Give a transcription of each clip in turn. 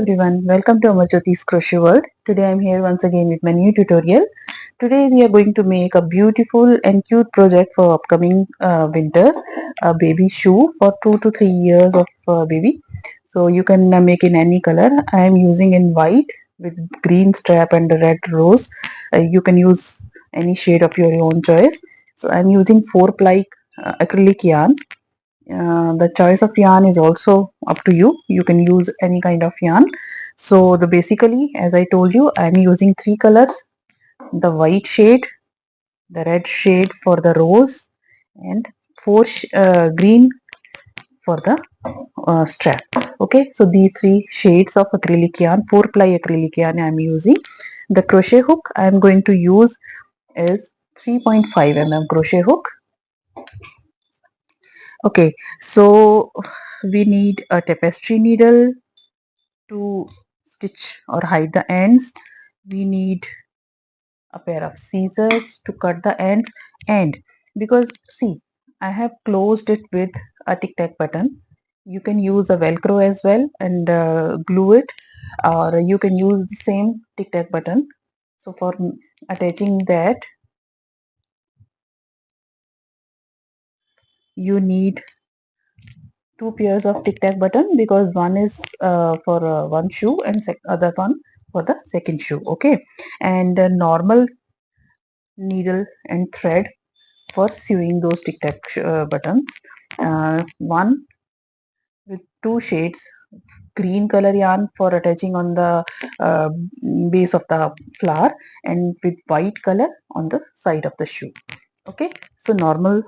everyone, welcome to Amarjyoti's Crochet World. Today I'm here once again with my new tutorial. Today we are going to make a beautiful and cute project for upcoming winters, a baby shoe for 2 to 3 years of baby. So you can make in any color. I am using in white with green strap and red rose. You can use any shade of your own choice. So I'm using 4-ply acrylic yarn. The choice of yarn is also up to you. You can use any kind of yarn. So the basically, as I told you, I'm using 3 colors: the white shade, the red shade for the rose, and green for the strap. Okay, so these 3 shades of acrylic yarn, 4-ply acrylic yarn I'm using. The crochet hook I'm going to use is 3.5 mm crochet hook. Okay, so we need a tapestry needle to stitch or hide the ends. We need a pair of scissors to cut the ends, and because see, I have closed it with a tic tac button. You can use a velcro as well and glue it, or you can use the same tic tac button. So for attaching that, you need 2 pairs of tic tac button, because one is for one shoe and other one for the second shoe. Okay, and a normal needle and thread for sewing those tic tac buttons. One with 2 shades: green color yarn for attaching on the uh, base of the flower, and with white color on the side of the shoe. Okay, so normal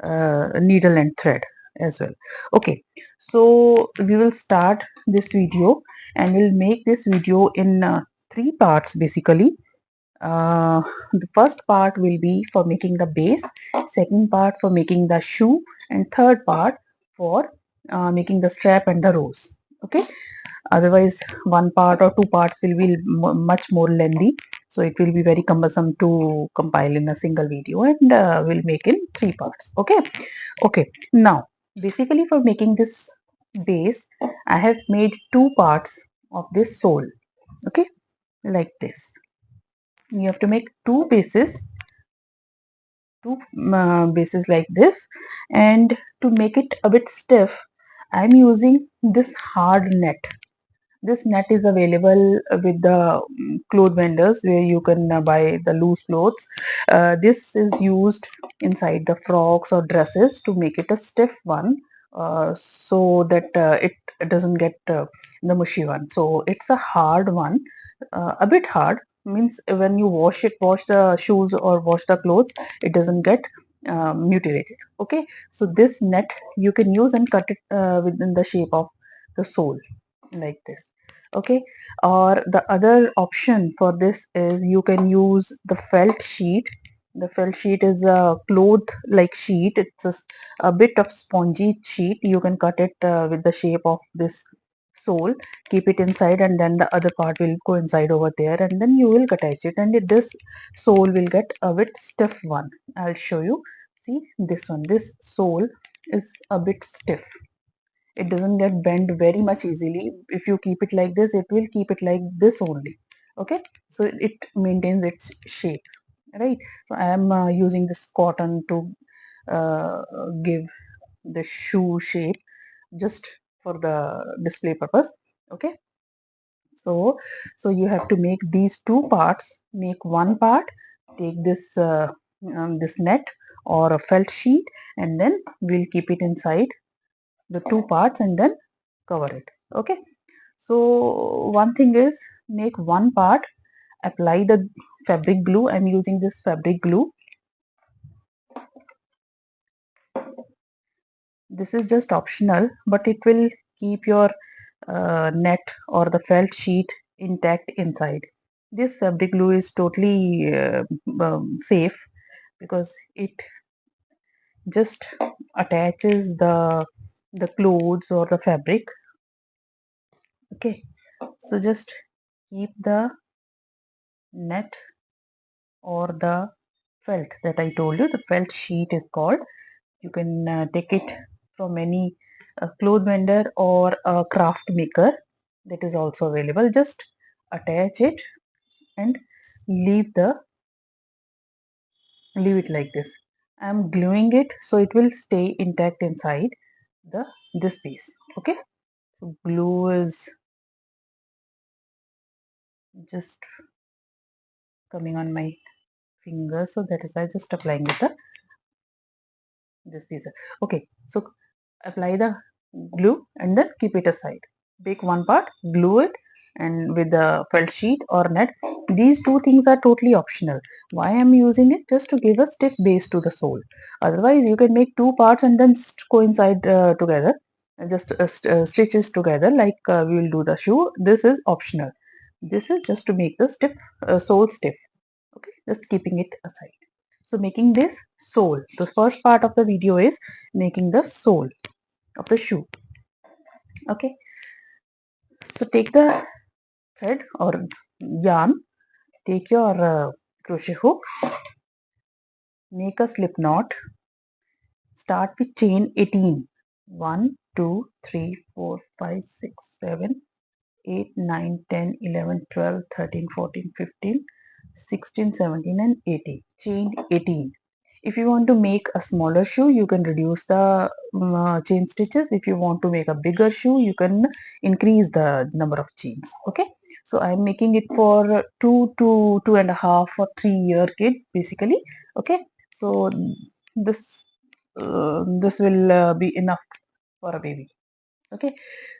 needle and thread as well. Okay, so we will start this video, and we'll make this video in 3 parts basically. The first part will be for making the base, second part for making the shoe, and third part for making the strap and the rose. Okay, otherwise one part or 2 parts will be much more lengthy, so it will be very cumbersome to compile in a single video, and we'll make in 3 parts. Okay, now basically for making this base, I have made 2 parts of this sole. Okay, like this. You have to make two bases like this, and to make it a bit stiff, I'm using this hard net. This net is available with the cloth vendors, where you can buy the loose clothes. This is used inside the frocks or dresses to make it a stiff one, so that it doesn't get the mushy one. So it's a hard one, a bit hard, means when you wash the shoes or wash the clothes, it doesn't get mutilated. Okay, so this net you can use and cut it within the shape of the sole, like this. Okay, or the other option for this is you can use the felt sheet. The felt sheet is a cloth like sheet. It's a bit of spongy sheet. You can cut it with the shape of this sole, keep it inside, and then the other part will go inside over there, and then you will attach it, and this sole will get a bit stiff one. I'll show you. See this one, this sole is a bit stiff. It doesn't get bent very much easily. If you keep it like this, it will keep it like this only. Okay, so it maintains its shape, right? So I am using this cotton to uh, give the shoe shape, just for the display purpose. Okay, so you have to make these 2 parts. Make one part, take this net or a felt sheet, and then we'll keep it inside the 2 parts and then cover it. Okay, so one thing is, make one part, apply the fabric glue. I'm using this fabric glue. This is just optional, but it will keep your net or the felt sheet intact inside. This fabric glue is totally safe, because it just attaches the clothes or the fabric. Okay, so just keep the net or the felt that I told you. The felt sheet is called. You can take it from any cloth vendor or a craft maker. that is also available. Just attach it and leave it like this. I'm gluing it so it will stay intact inside this piece. Okay, so glue is just coming on my finger, so that is why I just applying with this scissor. Okay, so apply the glue and then keep it aside. Bake one part, glue it, and with the felt sheet or net. These two things are totally optional. Why I'm using it? Just to give a stiff base to the sole. Otherwise, you can make two parts and then just coincide together, and just stitches together like we will do the shoe. This is optional. This is just to make the stiff sole stiff. Okay, just keeping it aside. So making this sole. The first part of the video is making the sole of the shoe. Okay, so take the thread or yarn, take your crochet hook, make a slip knot, start with chain 18. 1, 2, 3, 4, 5, 6, 7, 8, 9, 10, 11, 12, 13, 14, 15, 16, 17 and 18. Chain 18. If you want to make a smaller shoe, you can reduce the chain stitches. If you want to make a bigger shoe, you can increase the number of chains. Okay, so I'm making it for 2 to 2.5 or 3 year kid basically. Okay, so this will be enough for a baby. Okay,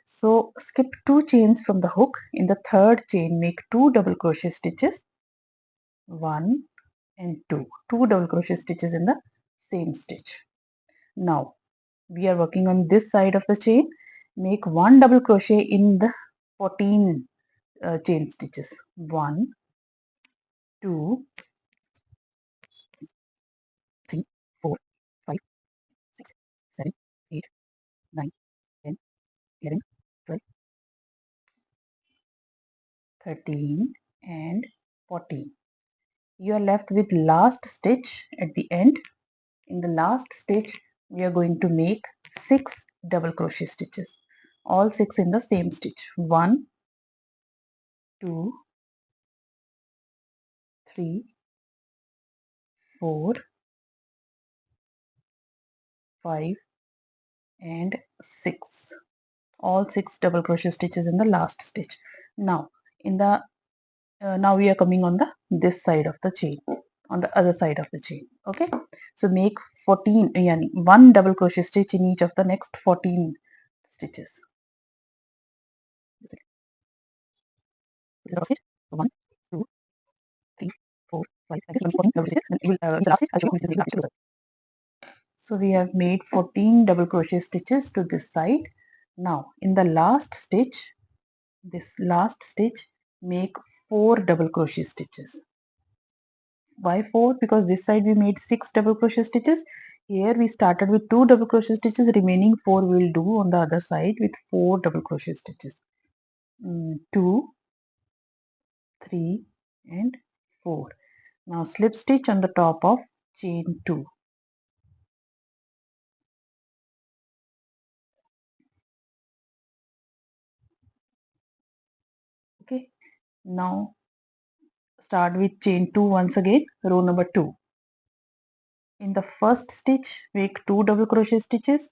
so skip 2 chains from the hook. In the third chain, make 2 double crochet stitches, 1 and 2 double crochet stitches in the same stitch. Now we are working on this side of the chain. Make 1 double crochet in the 14 chain stitches, 1, 2, 3, 4, 5, 6, 7, 8, 9, 10, 11, 12, 13 and 14. You are left with last stitch at the end. In the last stitch we are going to make 6 double crochet stitches, all 6 in the same stitch. 1, 2, 3, 4, 5 and 6, all 6 double crochet stitches in the last stitch. Now in the now we are coming on the this side of the chain, on the other side of the chain. Okay, so make 14 yani 1 double crochet stitch in each of the next 14 stitches. So 1, 2, 3, 4, 5, and this will be 14 double stitches. Then you will in the last stitch I'll show you which is the last stitch. So we have made 14 double crochet stitches to this side. Now in the last stitch, this last stitch, make 4 double crochet stitches. Why 4? Because this side we made 6 double crochet stitches. Here we started with 2 double crochet stitches, remaining 4 we will do on the other side with 4 double crochet stitches. 2, 3 and 4. Now slip stitch on the top of chain 2. Okay, now start with chain 2 once again, row number 2. In the first stitch make 2 double crochet stitches.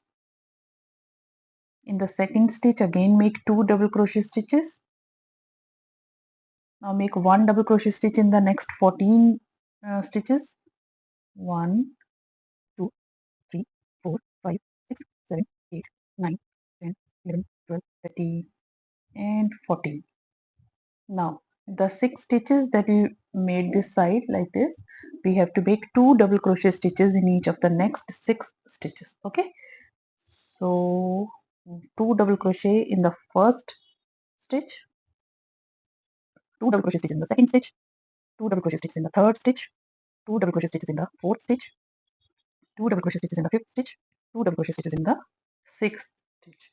In the second stitch again make 2 double crochet stitches. Now make 1 double crochet stitch in the next 14 stitches. 1, 2, 3, 4, 5, 6, 7, 8, 9, 10, 11, 12, 13 and 14. Now the 6 stitches that we made this side like this, we have to make 2 double crochet stitches in each of the next 6 stitches. Okay, so 2 double crochet in the first stitch, 2 double crochet stitches in the second stitch, 2 double crochet stitches in the third stitch, 2 double crochet stitches in the fourth stitch, 2 double crochet stitches in the fifth stitch, 2 double crochet stitches in the sixth stitch.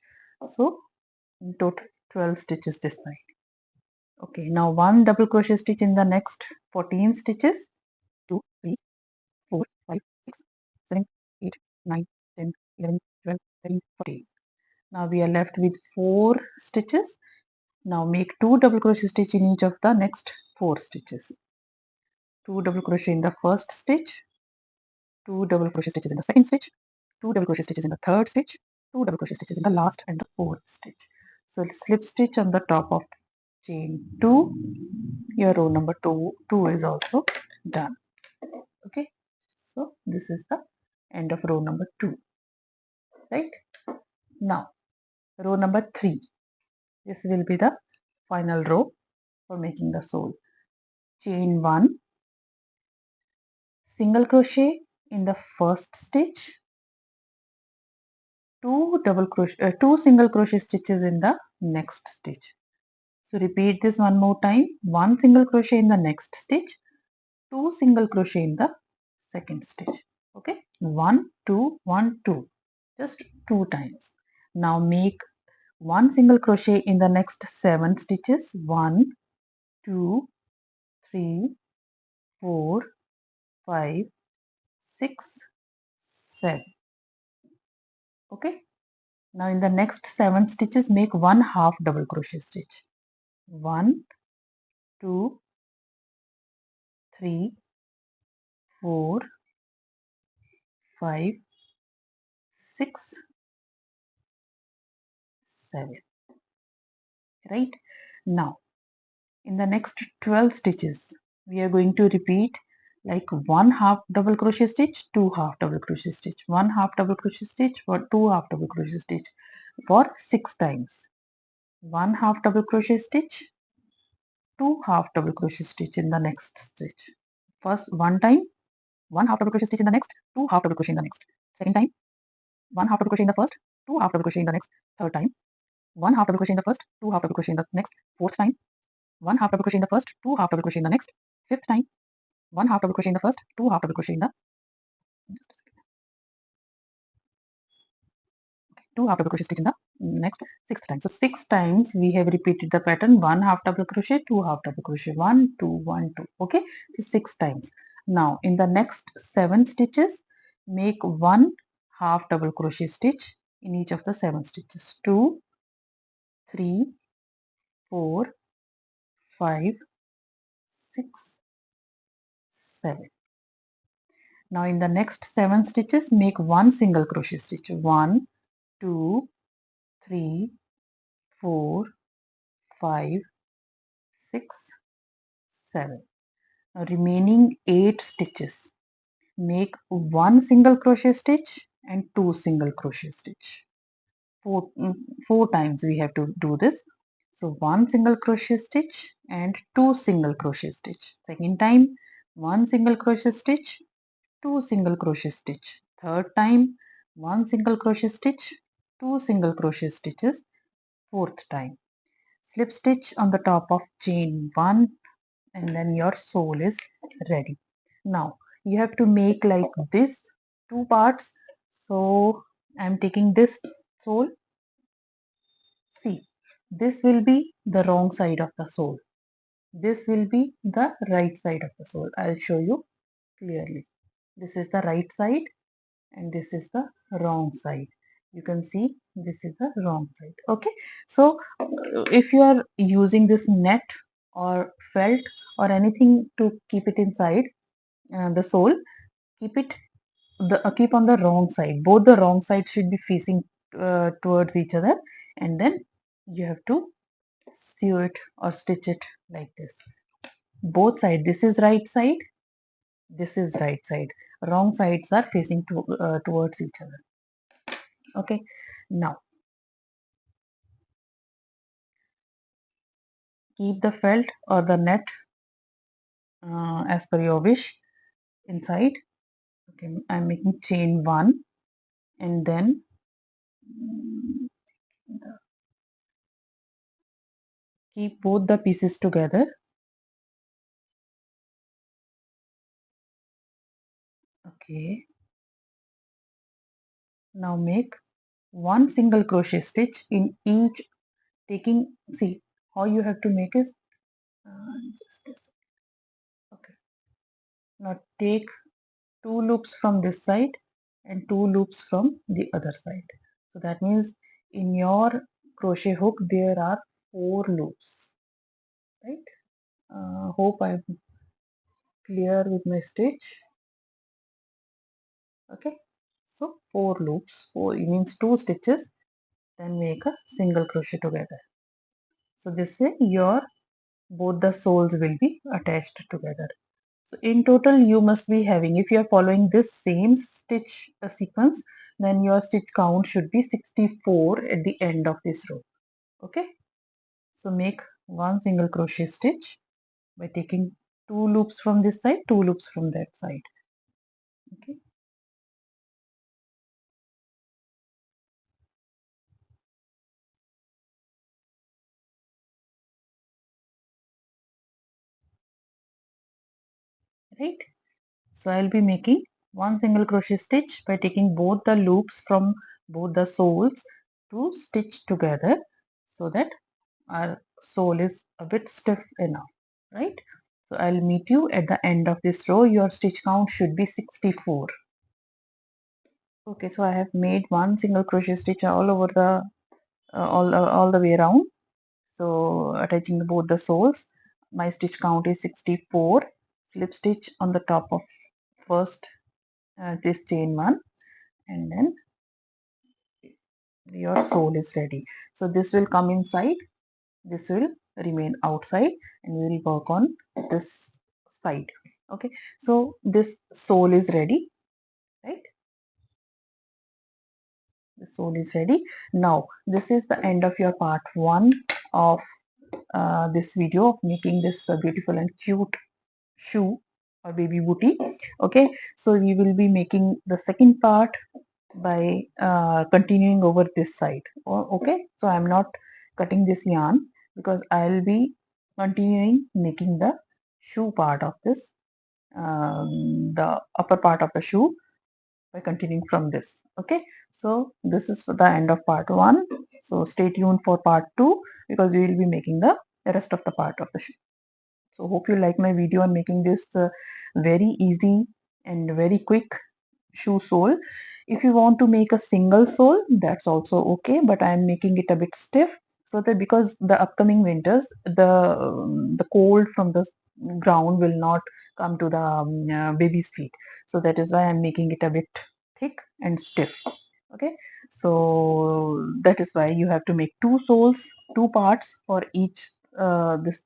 So in total 12 stitches this side. Okay, now 1 double crochet stitch in the next 14 stitches. 2, 3, 4, 5, 6, 7, 8, 9, 10, 11, 12, 13, 14. Now we are left with 4 stitches. Now make 2 double crochet stitch in each of the next 4 stitches. 2 double crochet in the first stitch, 2 double crochet stitches in the second stitch, 2 double crochet stitches in the third stitch, 2 double crochet stitches in the last and the fourth stitch. So slip stitch on the top of chain 2. Your row number 2 is also done. Okay, so this is the end of row number 2, right? Now row number 3, this will be the final row for making the sole. Chain 1, single crochet in the first stitch, 2 single crochet stitches in the next stitch. So repeat this one more time. 1 single crochet in the next stitch, 2 single crochet in the second stitch. Okay, 1 2 1 2, just 2 times. Now make 1 single crochet in the next 7 stitches. 1 2 3 4 5 6 7. Okay, now in the next 7 stitches make 1 half double crochet stitch. 1 2 3 4 5 6 7. Right, now in the next 12 stitches we are going to repeat like 1 half double crochet stitch, 2 half double crochet stitch, 1 half double crochet stitch for 2 half double crochet stitch for 6 times. 1 half double crochet stitch, 2 half double crochet stitch in the next stitch. First one time, 1 half double crochet stitch in the next, 2 half double crochet in the next. Second time, 1 half double crochet in the first, 2 half double crochet in the next. Third time, 1 half double crochet in the first, 2 half double crochet in the next. Fourth time, 1 half double crochet in the first, 2 half double crochet in the next. Fifth time, 1 half double crochet in the first, 2 half double crochet in the 2 half double crochet stitch in the next. Sixth time. So 6 times we have repeated the pattern. 1 half double crochet, 2 half double crochet, 1 2 1 2. Okay, so 6 times. Now in the next 7 stitches make 1 half double crochet stitch in each of the 7 stitches. 2 3 4 5 6 7. Now in the next 7 stitches make 1 single crochet stitch. 1 2 3 4 5 6 7. Now remaining 8 stitches make 1 single crochet stitch and 2 single crochet stitch. 4, 4 times we have to do this. So 1 single crochet stitch and 2 single crochet stitch. Second time, 1 single crochet stitch, 2 single crochet stitch. Third time, 1 single crochet stitch, 2 single crochet stitches. Fourth time, slip stitch on the top of chain 1 and then your sole is ready. Now you have to make like this 2 parts. So I'm taking this sole. See, this will be the wrong side of the sole. This will be the right side of the sole. I'll show you clearly. This is the right side and this is the wrong side. You can see this is the wrong side. Okay, so if you are using this net or felt or anything to keep it inside the sole, keep it keep on the wrong side. Both the wrong sides should be facing towards each other, and then you have to sew it or stitch it like this. Both sides. This is right side, this is right side. Wrong sides are facing towards each other. Okay, now keep the felt or the net as per your wish inside. Okay, I'm making chain 1 and then keep both the pieces together. Okay, now make 1 single crochet stitch in each, taking, see how you have to make is just a second. Okay, now take 2 loops from this side and 2 loops from the other side. So that means in your crochet hook there are 4 loops, right? Hope I'm clear with my stitch. Okay, so 4 loops, 4 means 2 stitches, then make a single crochet together. So this way your both the soles will be attached together. So in total you must be having, if you are following this same stitch sequence, then your stitch count should be 64 at the end of this row. Okay, so make one single crochet stitch by taking 2 loops from this side, 2 loops from that side. Okay, right? So I'll be making one single crochet stitch by taking both the loops from both the soles to stitch together, so that our sole is a bit stiff enough, right? So I'll meet you at the end of this row. Your stitch count should be 64. Okay, so I have made one single crochet stitch all over the all the way around. So attaching both the soles, my stitch count is 64. Slip stitch on the top of first this chain one, and then your sole is ready. So this will come inside, this will remain outside, and we will work on this side. Okay, so this sole is ready, right? The sole is ready. Now this is the end of your part 1 of this video of making this beautiful and cute shoe or baby booty. Okay, so we will be making the second part by continuing over this side. Okay, so I'm not cutting this yarn because I'll be continuing making the shoe part of this, the upper part of the shoe, by continuing from this. Okay, so this is for the end of part 1. So stay tuned for part 2 because we will be making the rest of the part of the shoe. So hope you like my video on making this very easy and very quick shoe sole. If you want to make a single sole, that's also okay, but I am making it a bit stiff, so that because the upcoming winters, the cold from the ground will not come to the baby's feet. So that is why I'm making it a bit thick and stiff. Okay, so that is why you have to make two soles, two parts for each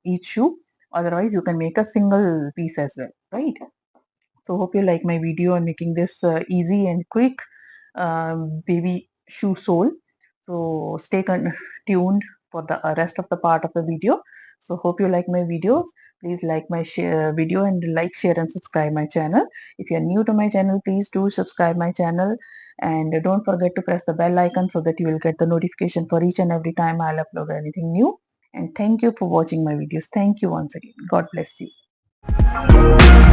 each shoe. Otherwise you can make a single piece as well, right? So hope you like my video on making this easy and quick baby shoe sole. So stay tuned for the rest of the part of the video. So hope you like my videos. Please like my video and like, share and subscribe my channel. If you are new to my channel, please do subscribe my channel, and don't forget to press the bell icon so that you will get the notification for each and every time I'll upload anything new. And thank you for watching my videos. Thank you once again. God bless you.